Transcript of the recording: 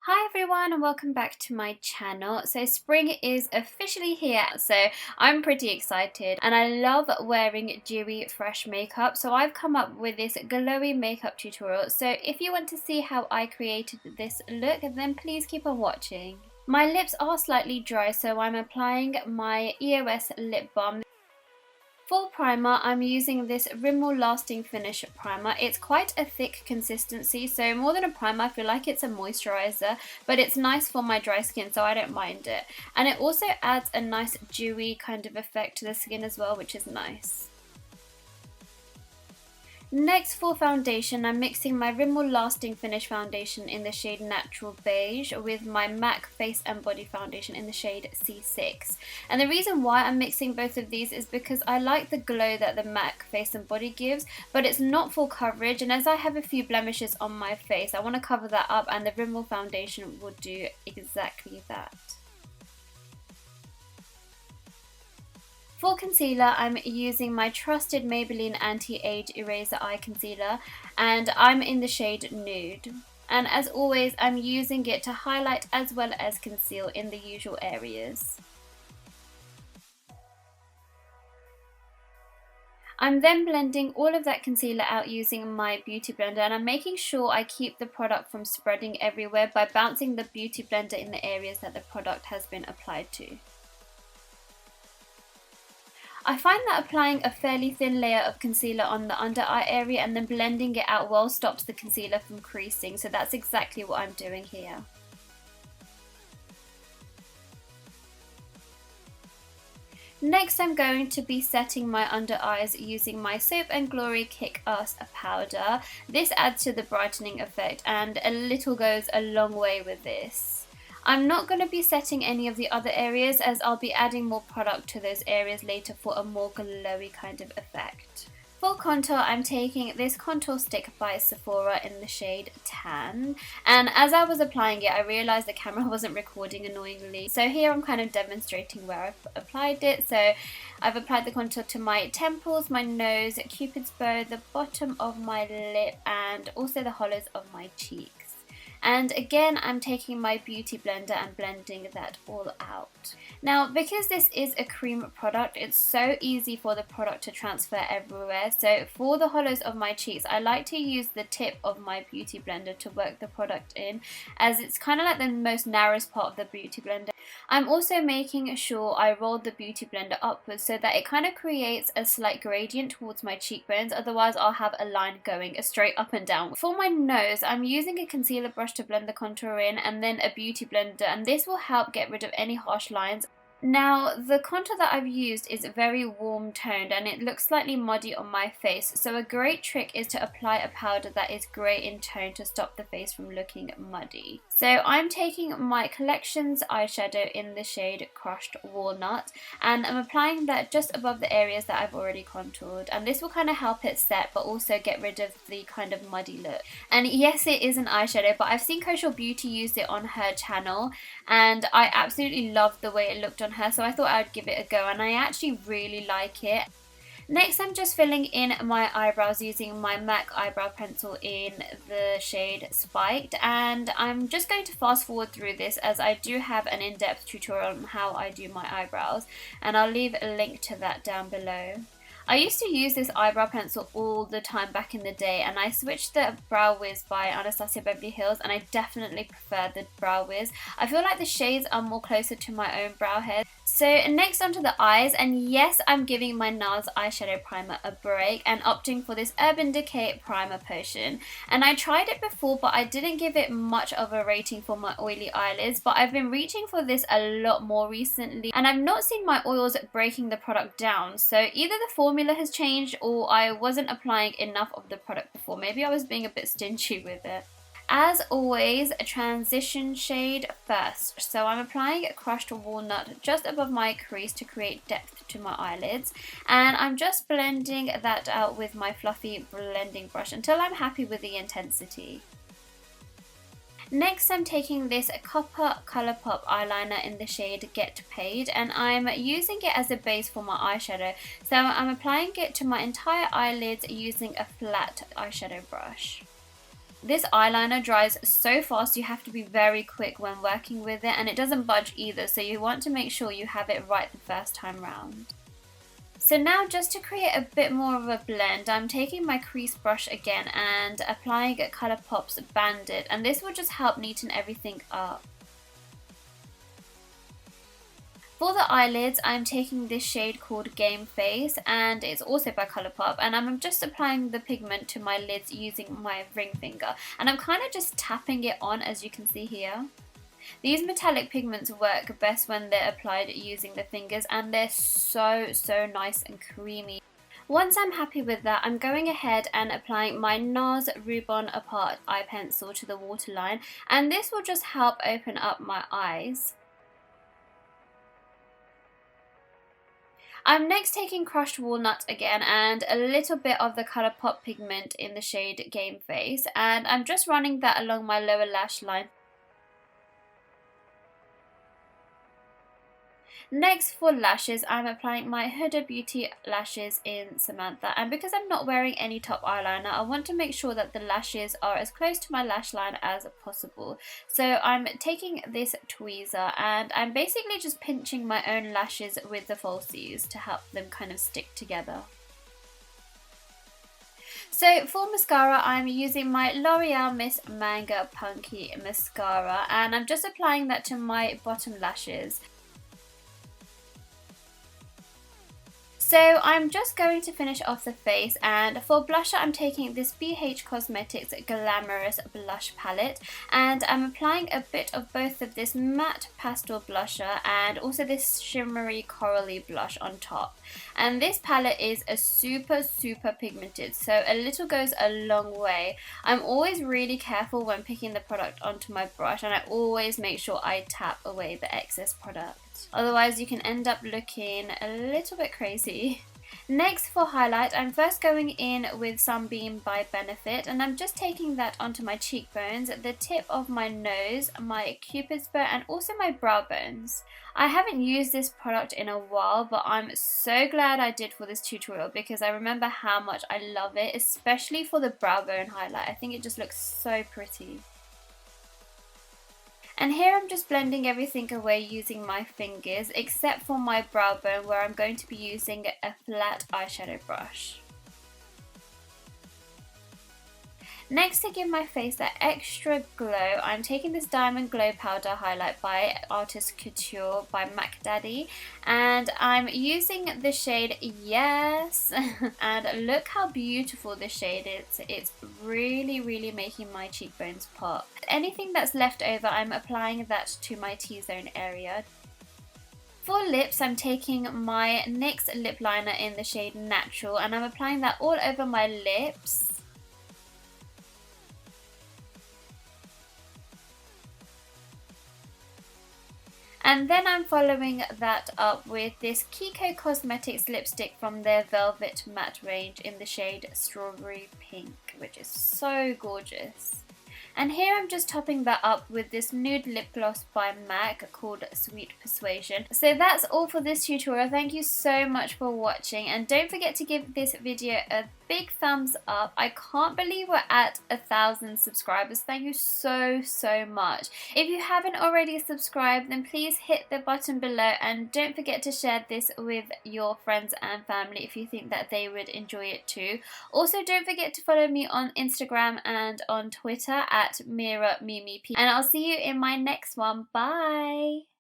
Hi everyone and welcome back to my channel. So spring is officially here, so I'm pretty excited and I love wearing dewy fresh makeup, so I've come up with this glowy makeup tutorial. So if you want to see how I created this look, then please keep on watching. My lips are slightly dry, so I'm applying my EOS Lip Balm. For primer, I'm using this Rimmel Lasting Finish primer. It's quite a thick consistency, so more than a primer, I feel like it's a moisturizer, but it's nice for my dry skin, so I don't mind it. And it also adds a nice dewy kind of effect to the skin as well, which is nice. Next, for foundation, I'm mixing my Rimmel Lasting Finish foundation in the shade Natural Beige with my MAC Face and Body foundation in the shade C6. And the reason why I'm mixing both of these is because I like the glow that the MAC Face and Body gives, but it's not full coverage, and as I have a few blemishes on my face, I want to cover that up, and the Rimmel foundation will do exactly that. For concealer, I'm using my trusted Maybelline Anti-Age Eraser Eye Concealer, and I'm in the shade Nude. And as always, I'm using it to highlight as well as conceal in the usual areas. I'm then blending all of that concealer out using my beauty blender, and I'm making sure I keep the product from spreading everywhere by bouncing the beauty blender in the areas that the product has been applied to. I find that applying a fairly thin layer of concealer on the under eye area and then blending it out well stops the concealer from creasing, so that's exactly what I'm doing here. Next, I'm going to be setting my under eyes using my Soap & Glory Kick-Ass powder. This adds to the brightening effect, and a little goes a long way with this. I'm not going to be setting any of the other areas, as I'll be adding more product to those areas later for a more glowy kind of effect. For contour, I'm taking this contour stick by Sephora in the shade Tan, and as I was applying it I realised the camera wasn't recording annoyingly, so here I'm kind of demonstrating where I've applied it. So I've applied the contour to my temples, my nose, cupid's bow, the bottom of my lip, and also the hollows of my cheeks. And again, I'm taking my beauty blender and blending that all out. Now, because this is a cream product, it's so easy for the product to transfer everywhere. So for the hollows of my cheeks, I like to use the tip of my beauty blender to work the product in, as it's kind of like the most narrowest part of the beauty blender. I'm also making sure I roll the beauty blender upwards so that it kind of creates a slight gradient towards my cheekbones, otherwise I'll have a line going straight up and down. For my nose, I'm using a concealer brush to blend the contour in, and then a beauty blender, and this will help get rid of any harsh lines. Now, the contour that I've used is very warm toned and it looks slightly muddy on my face, so a great trick is to apply a powder that is grey in tone to stop the face from looking muddy. So I'm taking my Collections eyeshadow in the shade Crushed Walnut, and I'm applying that just above the areas that I've already contoured, and this will kind of help it set but also get rid of the kind of muddy look. And yes, it is an eyeshadow, but I've seen Kosher Beauty use it on her channel and I absolutely loved the way it looked on her, so I thought I'd give it a go, and I actually really like it. Next, I'm just filling in my eyebrows using my MAC eyebrow pencil in the shade Spiked, and I'm just going to fast forward through this as I do have an in-depth tutorial on how I do my eyebrows, and I'll leave a link to that down below. I used to use this eyebrow pencil all the time back in the day, and I switched the Brow Wiz by Anastasia Beverly Hills, and I definitely prefer the Brow Wiz. I feel like the shades are more closer to my own brow head. So next onto the eyes, and yes, I'm giving my Nars eyeshadow primer a break and opting for this Urban Decay primer potion. And I tried it before, but I didn't give it much of a rating for my oily eyelids, but I've been reaching for this a lot more recently, and I've not seen my oils breaking the product down, so either the formula has changed or I wasn't applying enough of the product before. Maybe I was being a bit stingy with it. As always, a transition shade first. So I'm applying Crushed Walnut just above my crease to create depth to my eyelids, and I'm just blending that out with my fluffy blending brush until I'm happy with the intensity. Next, I'm taking this Copper ColourPop eyeliner in the shade Get Paid, and I'm using it as a base for my eyeshadow. So I'm applying it to my entire eyelids using a flat eyeshadow brush. This eyeliner dries so fast, you have to be very quick when working with it, and it doesn't budge either, so you want to make sure you have it right the first time round. So now, just to create a bit more of a blend, I'm taking my crease brush again and applying ColourPop's Bandit, and this will just help neaten everything up. For the eyelids, I'm taking this shade called Game Face, and it's also by ColourPop, and I'm just applying the pigment to my lids using my ring finger, and I'm kind of just tapping it on, as you can see here. These metallic pigments work best when they're applied using the fingers, and they're so nice and creamy. Once I'm happy with that, I'm going ahead and applying my Nars Bonaparte eye pencil to the waterline, and this will just help open up my eyes. I'm next taking crushed walnut again and a little bit of the ColourPop pigment in the shade Game Face, and I'm just running that along my lower lash line. Next, for lashes, I'm applying my Huda Beauty lashes in Samantha, and because I'm not wearing any top eyeliner, I want to make sure that the lashes are as close to my lash line as possible. So I'm taking this tweezer and I'm basically just pinching my own lashes with the falsies to help them kind of stick together. So for mascara, I'm using my L'Oreal Miss Manga Punky mascara, and I'm just applying that to my bottom lashes. So I'm just going to finish off the face, and for blusher I'm taking this BH Cosmetics Glamorous blush palette, and I'm applying a bit of both of this matte pastel blusher and also this shimmery corally blush on top. And this palette is a super pigmented, so a little goes a long way. I'm always really careful when picking the product onto my brush, and I always make sure I tap away the excess product. Otherwise you can end up looking a little bit crazy. Next, for highlight, I'm first going in with Sunbeam by Benefit, and I'm just taking that onto my cheekbones, the tip of my nose, my cupid's bow, and also my brow bones. I haven't used this product in a while, but I'm so glad I did for this tutorial because I remember how much I love it, especially for the brow bone highlight. I think it just looks so pretty. And here I'm just blending everything away using my fingers, except for my brow bone where I'm going to be using a flat eyeshadow brush. Next, to give my face that extra glow, I'm taking this Diamond Glow Powder highlight by Artist Couture by Mac Daddy, and I'm using the shade Yasss, and look how beautiful this shade is. It's really making my cheekbones pop. Anything that's left over, I'm applying that to my T-zone area. For lips, I'm taking my NYX Lipliner in the shade Natural, and I'm applying that all over my lips. And then I'm following that up with this Kiko Cosmetics lipstick from their Velvet Matte range in the shade Strawberry Pink, which is so gorgeous. And here I'm just topping that up with this nude lip gloss by MAC called Sweet Persuasion. So that's all for this tutorial. Thank you so much for watching, and don't forget to give this video a big thumbs up. I can't believe we're at 1,000 subscribers. Thank you so much. If you haven't already subscribed, then please hit the button below, and don't forget to share this with your friends and family if you think that they would enjoy it too. Also, don't forget to follow me on Instagram and on Twitter at MeeraMemeP, and I'll see you in my next one. Bye!